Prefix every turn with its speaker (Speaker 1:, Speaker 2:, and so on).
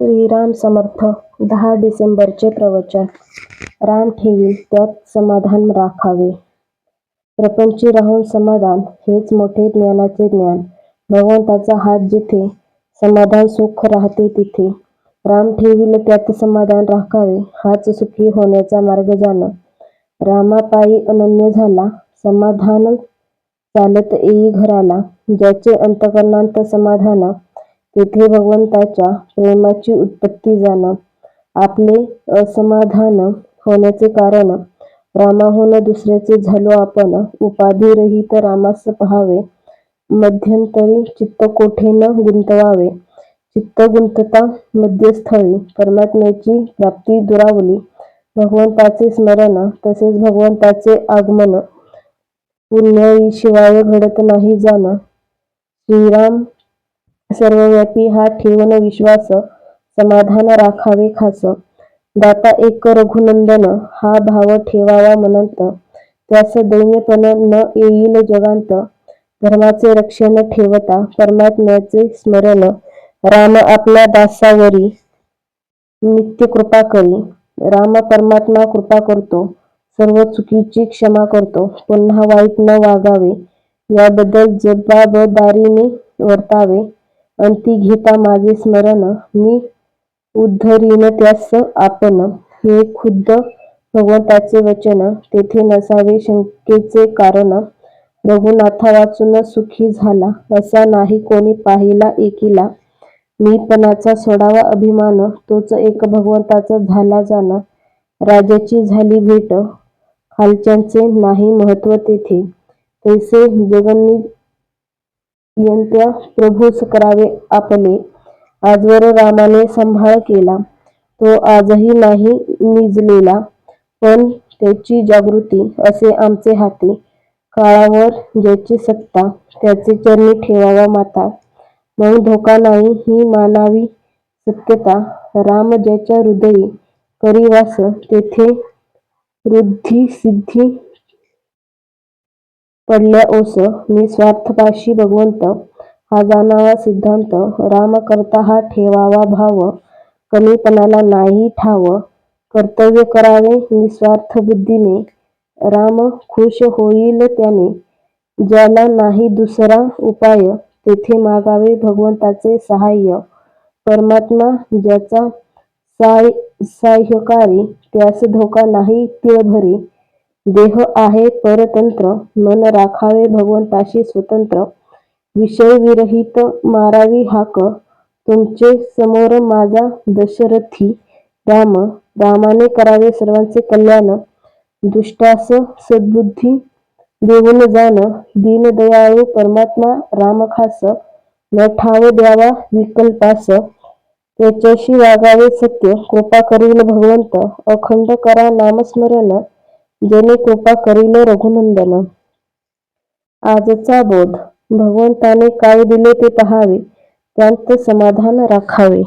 Speaker 1: श्रीराम समर्थ 10 डिसेंबरचे प्रवचन. राम ठेवील त्यात समाधान राखावे. प्रपंची राहून समाधान हेच मोठे ज्ञानाचे ज्ञान. भगवंताचा हात जिथे समाधान सुख राहते तिथे. राम ठेवील त्यात समाधान राखावे हाच सुखी होण्याचा मार्ग जाण. रामापायी अनन्य झाला समाधान चालत येई घराला. ज्याचे अंतःकरणांत समाधान तेथे भगवंताच्या प्रेमाची उत्पत्ती जाण. आपले असमाधान होण्याचे कारण रामाहून दुसऱ्याचे झालो आपण. उपाधिरहित रामास पहावे मध्यंतरी चित्त कोठे न गुंतवावे. चित्त गुंतता मध्यस्थळी परमात्म्याची प्राप्ती दुरावली. भगवंताचे स्मरण तसेच भगवंताचे आगमन पुण्याईशिवाय घडत नाही जाण. श्रीराम सर्वव्यापी हा ठेवून विश्वास समाधान राखावे खास. दाता एक रघुनंदन हा भाव ठेवावा मनंत. त्यास दैन्यपण न येईल जगांत. धर्माचे रक्षण ठेवता परमात्म्याचे स्मरण. राम आपल्या दासावरी नित्य कृपा करी. राम परमात्मा कृपा करतो सर्व चुकीची क्षमा करतो. पुन्हा वाईट न वागावे याबद्दल जबाबदारीने वर्तावे. अंती घेता माझे स्मरण मी उद्धरीन त्यास आपण. हे खुद्द भगवंताचे वचन तेथे नसावे शंकेचे कारण. रघुनाथा वाचून सुखी झाला असा नाही कोणी पाहिला एकीला. मीपणाचा सोडावा अभिमान तोच एक भगवंताचा झाला जाण. राजाची झाली भेट खालच्यांचे नाही महत्व तेथे. तैसे जगन्नियंत्या प्रभूस करावे आपले. आजवर रामाने संभाळ केला तो आजही नाही निजलेला. पण त्याची जागृती असे आमचे हाती. काळावर ज्याची सत्ता त्याचे चरणी ठेवावा माता. मग धोका नाही ही मानावी सत्यता. राम ज्याच्या हृदयी करी वास तेथे ऋद्धी सिद्धी पडल्या ओस. निस्वार्थपाशी भगवंत हा जाणावा सिद्धांत. राम करता हा ठेवावा भाव कमीपणाला नाही ठाव. कर्तव्य करावे निस्वार्थ बुद्धीने. राम खुश होईल त्याने. ज्याला नाही दुसरा उपाय तेथे मागावे भगवंताचे सहाय्य. परमात्मा ज्याचा साह्यकारी त्यास धोका नाही तिळभरी. देह आहे परतंत्र मन राखावे भगवंताशी स्वतंत्र. विषय विरहित मारावी हाक तुमचे समोर माझा दशरथी राम. रामाने करावे सर्वांचे कल्याण दुष्टास सद्बुद्धी देऊन जाण. दीनदयाळू परमात्मा राम खास. न ठाव द्यावा विकल्पास त्याच्याशी वागावे सत्य. कृपा करील भगवंत अखंड करा नामस्मरण. जने कृपा करील रघुनंदन. आजचा बोध. भगवंताने काय दिले ते पहावे त्यात समाधान राखावे.